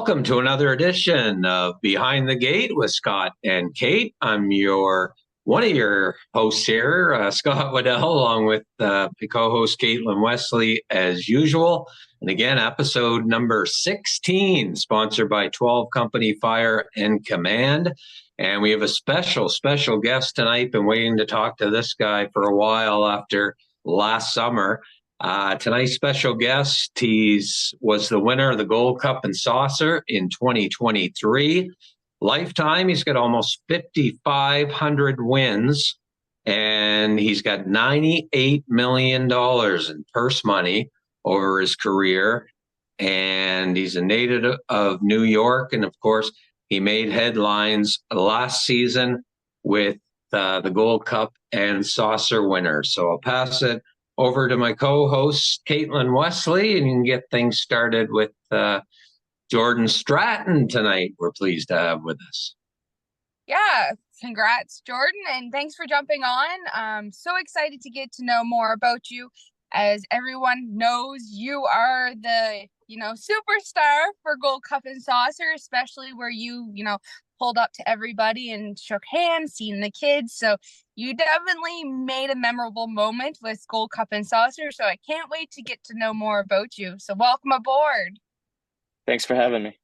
Welcome to another edition of Behind the Gate with Scott and Kate. I'm one of your hosts here, Scott Waddell, along with my co-host Caitlin Wesley, as usual. And again, episode number 16, sponsored by 12 Company Fire and Command. And we have a special guest tonight. Been waiting to talk to this guy for a while after last summer. Tonight's special guest, was the winner of the Gold Cup and Saucer in 2023. Lifetime, he's got almost 5,500 wins, and he's got $98 million in purse money over his career. And he's a native of New York. And of course, he made headlines last season with the Gold Cup and Saucer winner. So I'll pass it over to my co-host, Caitlin Wesley, and you can get things started with Jordan Stratton tonight. We're pleased to have with us. Yeah, congrats, Jordan, and thanks for jumping on. I'm so excited to get to know more about you. As everyone knows, you are the, superstar for Gold Cup and Saucer, especially where you pulled up to everybody and shook hands, seen the kids. So you definitely made a memorable moment with Gold Cup and Saucer. So I can't wait to get to know more about you. So welcome aboard. Thanks for having me.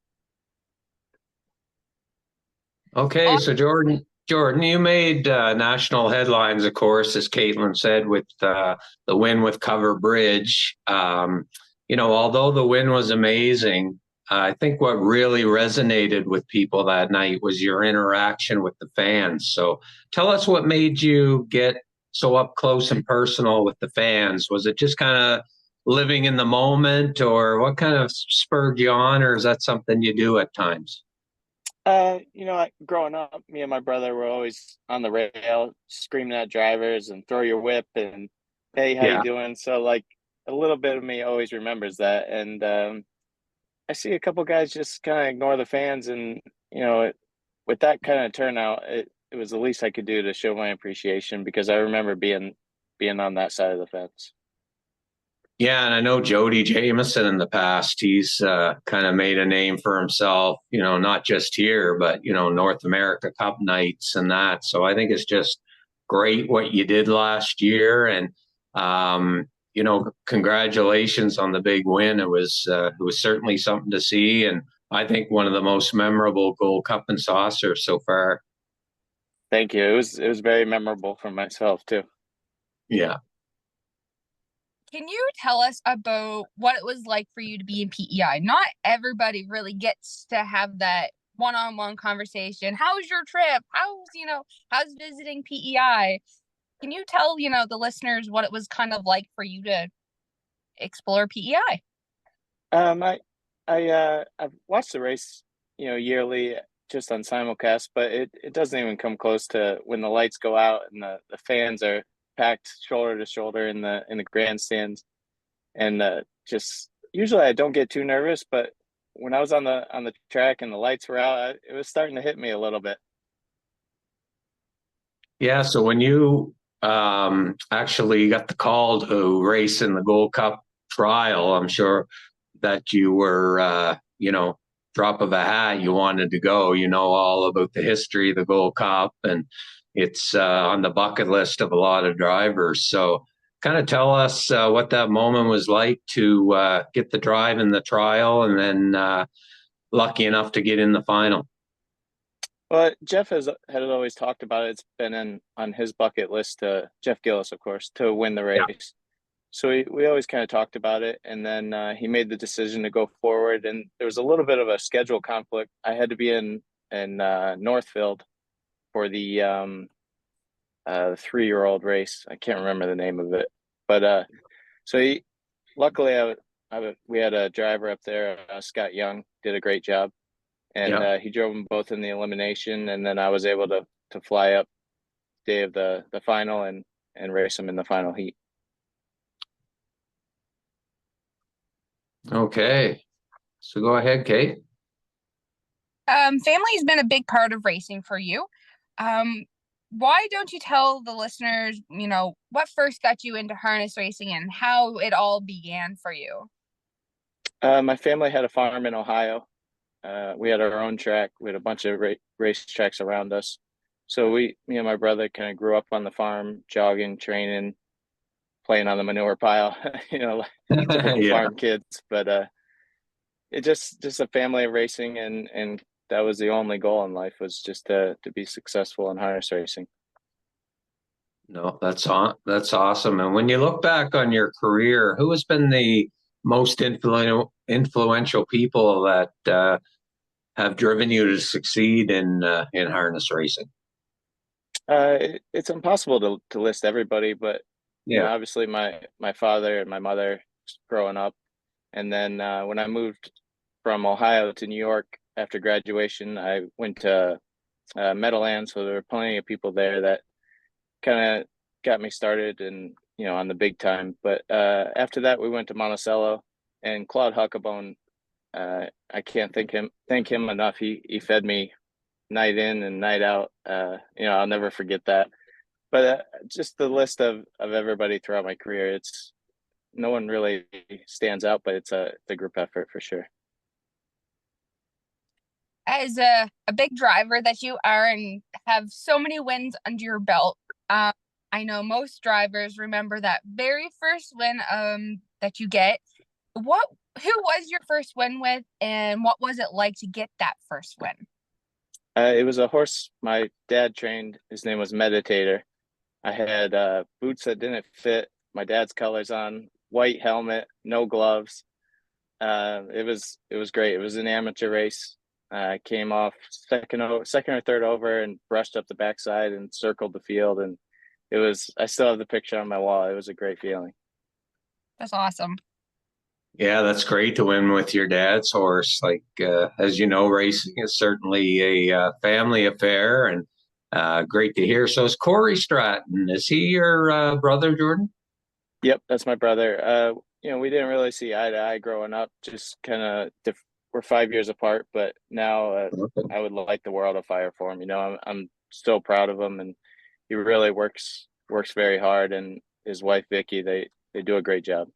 Okay, so Jordan, you made national headlines, of course, as Caitlin said, with the win with Cover Bridge. Although the win was amazing, I think what really resonated with people that night was your interaction with the fans. So tell us what made you get so up close and personal with the fans. Was it just kind of living in the moment, or what kind of spurred you on, or is that something you do at times? Growing up, me and my brother were always on the rail screaming at drivers and throw your whip and, hey, how you doing? So like a little bit of me always remembers that. And I see a couple guys just kind of ignore the fans, and with that kind of turnout, it was the least I could do to show my appreciation, because I remember being on that side of the fence. Yeah, and I know Jody Jamieson in the past, he's kind of made a name for himself, not just here, but, North America Cup nights and that. So I think it's just great what you did last year. And, congratulations on the big win. It was certainly something to see. And I think one of the most memorable Gold Cup and Saucer so far. Thank you. It was very memorable for myself too. Yeah. Can you tell us about what it was like for you to be in PEI? Not everybody really gets to have that one-on-one conversation. How's your trip? How's visiting PEI? Can you tell, the listeners what it was kind of like for you to explore PEI? I've watched the race, yearly just on simulcast, but it doesn't even come close to when the lights go out and the fans are packed shoulder to shoulder in the grandstands. And just usually I don't get too nervous, but when I was on the track and the lights were out, it was starting to hit me a little bit. Yeah, so when you actually got the call to race in the Gold Cup trial, I'm sure that you were drop of a hat, you wanted to go. All about the history of the Gold Cup, and it's on the bucket list of a lot of drivers. So kind of tell us what that moment was like to get the drive in the trial, and then lucky enough to get in the final. Well, Jeff had always talked about it. It's been on his bucket list, Jeff Gillis, of course, to win the race. Yeah. So we always kind of talked about it, and then he made the decision to go forward. And there was a little bit of a schedule conflict. I had to be in Northfield for the 3-year-old race. I can't remember the name of it, but luckily we had a driver up there, Scott Young, did a great job, and he drove them both in the elimination, and then I was able to fly up day of the final and race them in the final heat. Okay, so go ahead, Kate. Family's been a big part of racing for you. Why don't you tell the listeners, what first got you into harness racing and how it all began for you? My family had a farm in Ohio, We had our own track. We had a bunch of race tracks around us. So me and my brother kind of grew up on the farm, jogging, training, playing on the manure pile, like typical Yeah. farm kids. But it just a family of racing, and that was the only goal in life, was just to be successful in harness racing. No, that's awesome. And when you look back on your career, who has been the most influential people that have driven you to succeed in harness racing? It's impossible to list everybody, but Yeah. obviously my father and my mother growing up, and then when I moved from Ohio to New York after graduation, I went to Meadowlands, so there were plenty of people there that kind of got me started and on the big time. But after that, we went to Monticello, and Claude Huckabone. I can't thank him enough. He fed me night in and night out. I'll never forget that. But just the list of everybody throughout my career, it's no one really stands out, but it's a group effort for sure. As a big driver that you are and have so many wins under your belt, I know most drivers remember that very first win that you get. Who was your first win with, and what was it like to get that first win? It was a horse my dad trained. His name was Meditator. I had boots that didn't fit, my dad's colors on, white helmet, no gloves. It was great. It was an amateur race. I came off second or third over and brushed up the backside and circled the field, and I still have the picture on my wall. It was a great feeling. That's awesome. Yeah, that's great to win with your dad's horse. Like, as you know, racing is certainly a family affair, and great to hear. So is Corey Stratton, is he your brother, Jordan? Yep, that's my brother. We didn't really see eye to eye growing up. Just kind of we're 5 years apart, but now Okay. I would light the world on fire for him. I'm so proud of him, and he really works very hard. And his wife Vicky, they do a great job.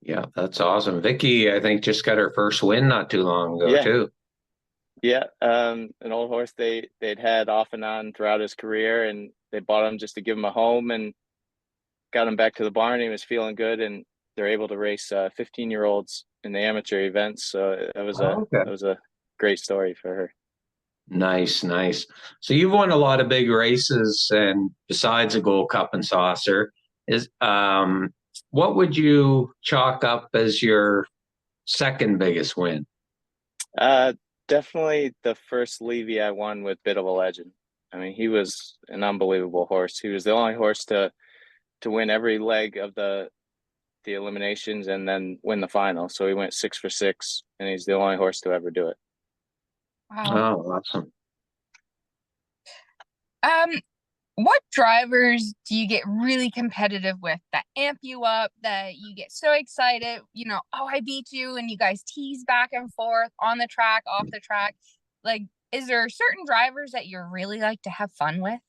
Yeah, that's awesome. Vicky, I think, just got her first win not too long ago, Yeah, too. yeah. An old horse they'd had off and on throughout his career, and they bought him just to give him a home and got him back to the barn. He was feeling good, and they're able to race 15-year-olds in the amateur events. So that was a Oh, okay. that was a great story for her. Nice, nice. So you've won a lot of big races, and besides a Gold Cup and Saucer, is what would you chalk up as your second biggest win? Uh, Definitely the first Levy I won with Bit of a Legend. I mean, he was an unbelievable horse. He was the only horse to win every leg of the eliminations and then win the final. So he went 6 for 6, and he's the only horse to ever do it. Wow. Oh, awesome. Um, what drivers do you get really competitive with that amp you up, that you get so excited, oh, I beat you, and you guys tease back and forth on the track, off the track? Like, is there certain drivers that you really like to have fun with?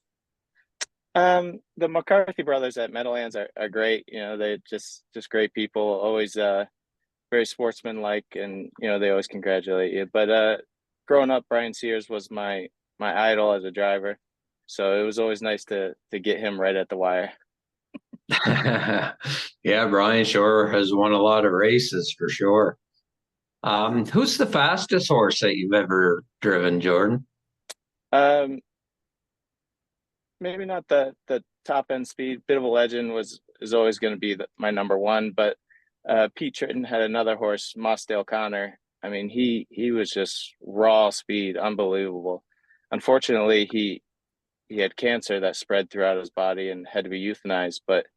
The McCarthy brothers at Meadowlands are great. They're just great people, always very sportsmanlike, and they always congratulate you. But growing up, Brian Sears was my idol as a driver, so it was always nice to get him right at the wire. Yeah, Brian Shore has won a lot of races for sure. Who's the fastest horse that you've ever driven, Jordan? Um, Maybe not the top end speed. Bit of a Legend is always going to be my number one, but Pete Tritton had another horse, Mossdale Connor. I mean, he was just raw speed, unbelievable. Unfortunately, he had cancer that spread throughout his body and had to be euthanized. But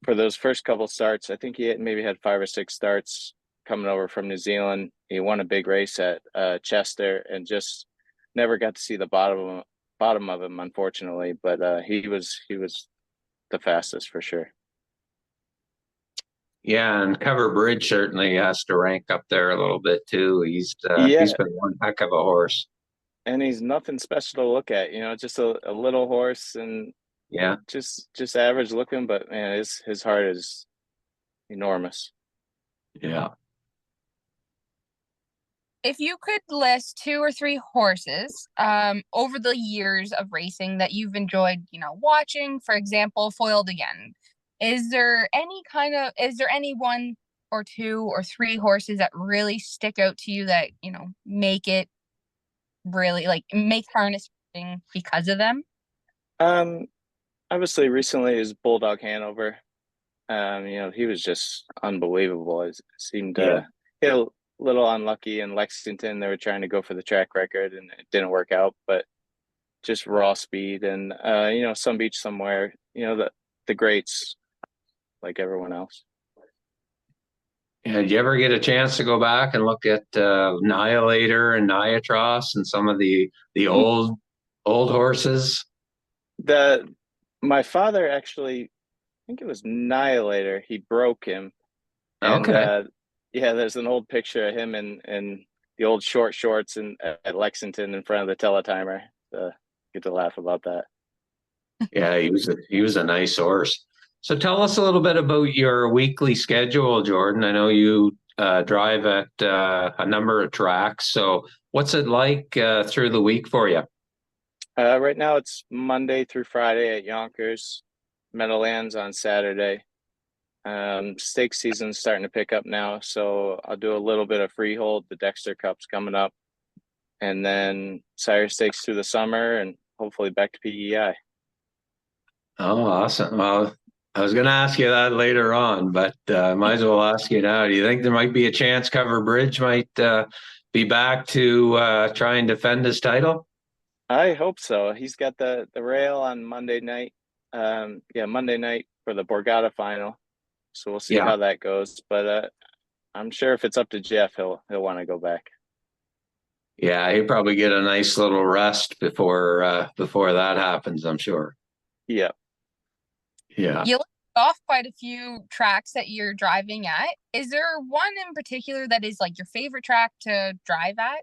for those first couple starts, I think he maybe had 5 or 6 starts coming over from New Zealand. He won a big race at Chester and just never got to see the bottom of him, unfortunately. But he was the fastest for sure. Yeah, and Cover Bridge certainly has to rank up there a little bit too. He's Yeah, been one heck of a horse. and he's nothing special to look at. Just a little horse and Yeah, just average looking, but man, his heart is enormous. yeah. If you could list two or three horses over the years of racing that you've enjoyed, watching, for example, foiled again, is there any one or two or three horses that really stick out to you that, make it really like make harness racing because of them? Um, Obviously recently is Bulldog Hanover. He was just unbelievable. It seemed Yeah. hit a little unlucky in Lexington. They were trying to go for the track record and it didn't work out, but just raw speed and some beach somewhere, the greats like everyone else. Yeah, did you ever get a chance to go back and look at Annihilator and Niatros and some of the old horses? The My father actually, I think it was Annihilator, he broke him. And Okay. yeah, there's an old picture of him in the old short shorts at Lexington in front of the teletimer. Get to laugh about that. Yeah, he was a nice horse. So tell us a little bit about your weekly schedule, Jordan. I know you drive at a number of tracks. So what's it like through the week for you? Right now it's Monday through Friday at Yonkers, Meadowlands on Saturday. Stake season's starting to pick up now, so I'll do a little bit of freehold. The Dexter Cup's coming up, and then Sire Stakes through the summer, and hopefully back to PEI. Oh, awesome. Well, I was going to ask you that later on, but might as well ask you now. Do you think there might be a chance Cover Bridge might be back to try and defend his title? I hope so. He's got the rail on Monday night. Yeah, Monday night for the Borgata final. So we'll see Yeah. how that goes. But I'm sure if it's up to Jeff, he'll want to go back. Yeah, he'd probably get a nice little rest before that happens, I'm sure. Yeah. Yeah. You list off quite a few tracks that you're driving at. Is there one in particular that is like your favorite track to drive at?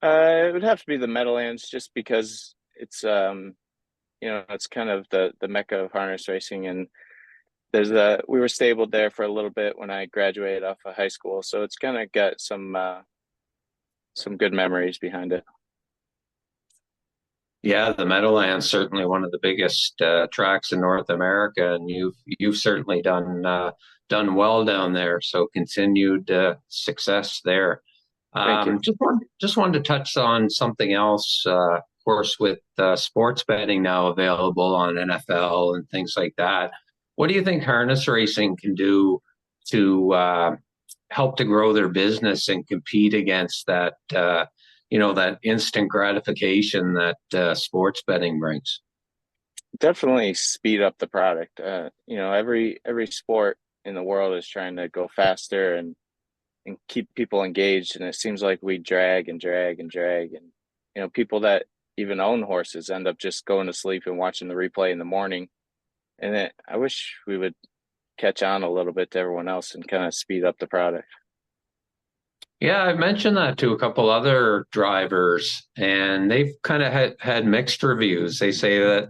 It would have to be the Meadowlands just because it's kind of the mecca of harness racing, and we were stabled there for a little bit when I graduated off of high school, so it's kind of got some good memories behind it. Yeah, the Meadowlands certainly one of the biggest tracks in North America, and you've certainly done well down there. So continued success there. Thank you. Just wanted to touch on something else. Of course, with sports betting now available on NFL and things like that, what do you think harness racing can do to help to grow their business and compete against that? That instant gratification that sports betting brings. Definitely speed up the product. Every sport in the world is trying to go faster and keep people engaged, and it seems like we drag and drag and drag, and people that even own horses end up just going to sleep and watching the replay in the morning. And I wish we would catch on a little bit to everyone else and kind of speed up the product. Yeah, I've mentioned that to a couple other drivers, and they've kind of had mixed reviews. They say that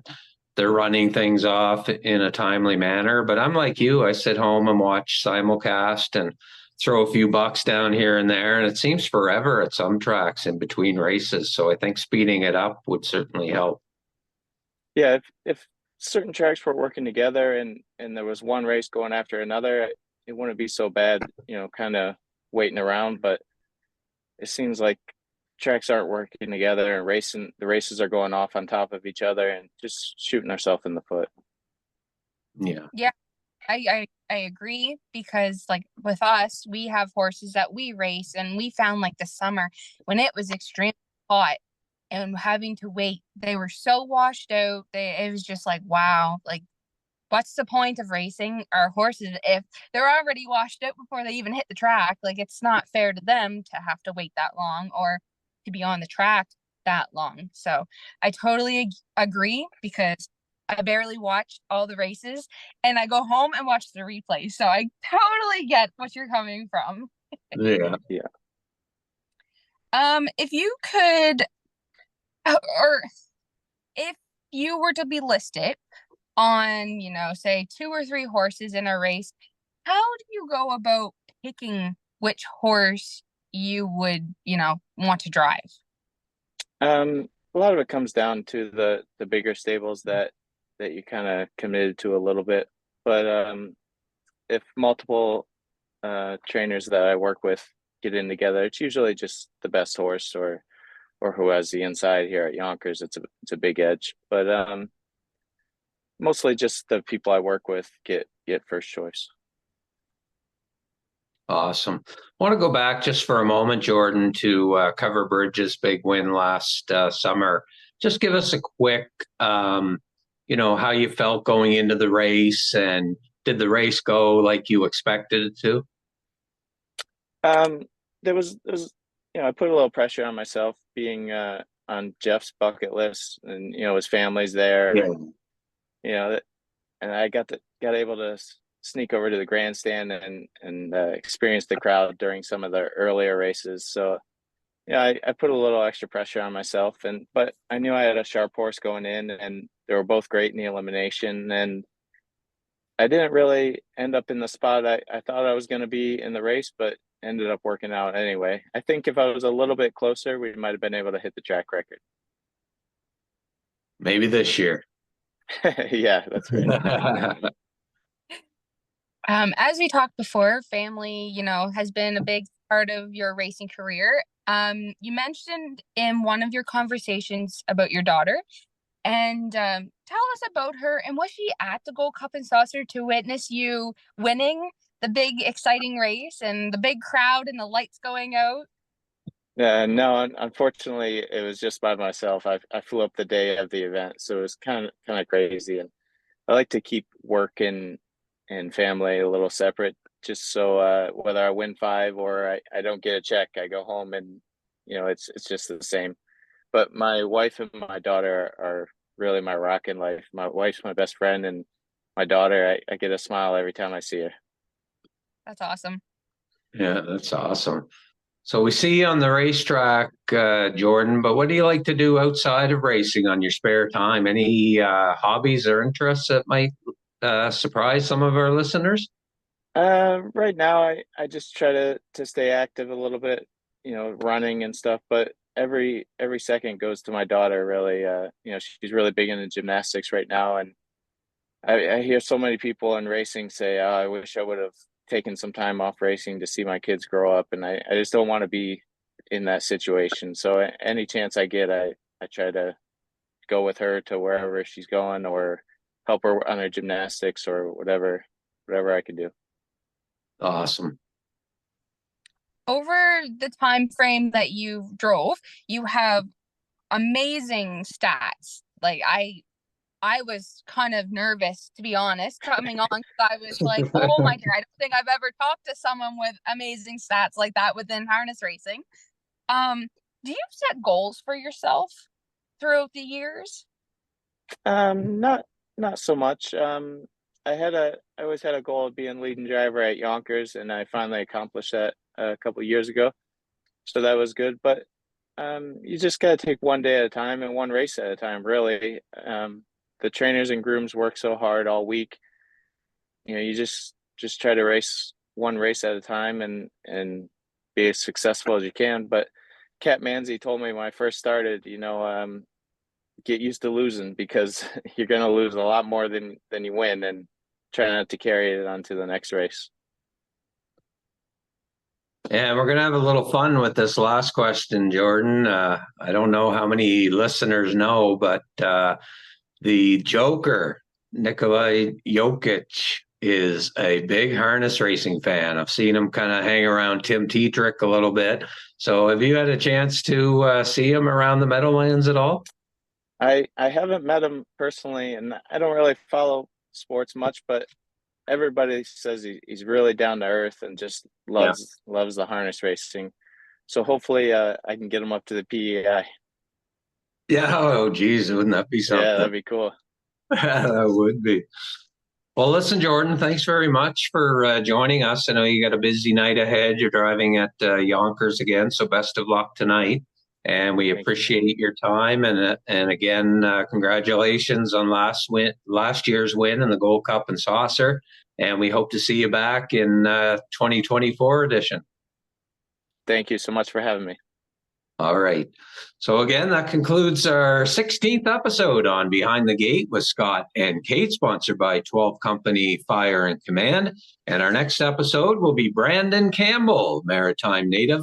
they're running things off in a timely manner, but I'm like you. I sit home and watch simulcast and throw a few bucks down here and there, and it seems forever at some tracks in between races. So I think speeding it up would certainly help. Yeah, if certain tracks were working together and there was one race going after another, it wouldn't be so bad, kind of waiting around. But it seems like tracks aren't working together and the races are going off on top of each other and just shooting ourselves in the foot. Yeah. Yeah, I agree because like with us, we have horses that we race and we found like the summer when it was extremely hot and having to wait, they were so washed out. It was just like, wow, like what's the point of racing our horses if they're already washed out before they even hit the track? Like it's not fair to them to have to wait that long or to be on the track that long. So I totally agree because I barely watched all the races and I go home and watch the replay. So I totally get what you're coming from. Yeah. Yeah. If you could or if you were to be listed on, say two or three horses in a race, how do you go about picking which horse you would, want to drive? A lot of it comes down to the bigger stables that you kind of committed to a little bit. But if multiple trainers that I work with get in together, it's usually just the best horse or who has the inside here at Yonkers. It's a big edge, but mostly just the people I work with get first choice. Awesome. I want to go back just for a moment, Jordan, to Cover Bridge's big win last summer. Just give us a quick, how you felt going into the race, and did the race go like you expected it to? There was I put a little pressure on myself being on Jeff's bucket list, and his family's there, Yeah. and and I got able to sneak over to the grandstand and experience the crowd during some of the earlier races. So I put a little extra pressure on myself, but I knew I had a sharp horse going in, and they were both great in the elimination, and I didn't really end up in the spot I thought I was going to be in the race, but ended up working out anyway. I think if I was a little bit closer, we might have been able to hit the track record. Maybe this year. Yeah, that's right. As we talked before, family, has been a big part of your racing career. You mentioned in one of your conversations about your daughter, and tell us about her. And was she at the Gold Cup and Saucer to witness you winning the big exciting race and the big crowd and the lights going out? No, unfortunately, it was just by myself. I flew up the day of the event, so it was kind of crazy. And I like to keep work and family a little separate, just so whether I win five or I don't get a check, I go home and it's just the same. But my wife and my daughter are really my rock in life. My wife's my best friend, and my daughter, I get a smile every time I see her. That's awesome. Yeah, that's awesome. So we see you on the racetrack, Jordan, but what do you like to do outside of racing on your spare time? Any hobbies or interests that might surprise some of our listeners? Right now, I just try to stay active a little bit, running and stuff. But every second goes to my daughter. Really, she's really big into gymnastics right now, and I hear so many people in racing say, "Oh, I wish I would have taken some time off racing to see my kids grow up," and I just don't want to be in that situation. So any chance I get, I try to go with her to wherever she's going or help her on her gymnastics or whatever I can do. Awesome. Over the time frame that you drove, you have amazing stats. Like I was kind of nervous, to be honest, coming on, because I was like, oh my God, I don't think I've ever talked to someone with amazing stats like that within harness racing. Do you set goals for yourself throughout the years? Not so much. I always had a goal of being leading driver at Yonkers, and I finally accomplished that a couple of years ago. So that was good. But you just gotta take one day at a time and one race at a time, really. The trainers and grooms work so hard all week. You just try to race one race at a time and be as successful as you can. But Cat Manzi told me when I first started, get used to losing because you're going to lose a lot more than you win, and try not to carry it on to the next race. And we're going to have a little fun with this last question, Jordan. I don't know how many listeners know, but the Joker, Nikolai Jokic, is a big harness racing fan. I've seen him kind of hang around Tim Tetrick a little bit. So have you had a chance to see him around the Meadowlands at all? I haven't met him personally, and I don't really follow sports much, but everybody says he's really down to earth and just loves the harness racing. So hopefully I can get him up to the PEI. Yeah. Oh, geez. Wouldn't that be something? Yeah, that'd be cool. That would be. Well, listen, Jordan, thanks very much for joining us. I know you got a busy night ahead. You're driving at Yonkers again, so best of luck tonight. And we appreciate your time. And again, congratulations on last year's win in the Gold Cup and Saucer. And we hope to see you back in 2024 edition. Thank you so much for having me. All right. So again, that concludes our 16th episode on Behind the Gate with Scott and Kate, sponsored by 12 Company Fire and Command. And our next episode will be Brandon Campbell, maritime native.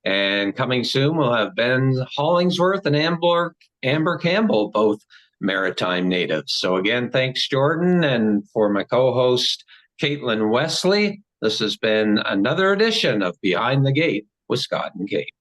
And coming soon, we'll have Ben Hollingsworth and Amber Campbell, both maritime natives. So again, thanks, Jordan. And for my co-host, Caitlin Wesley, this has been another edition of Behind the Gate with Scott and Kate.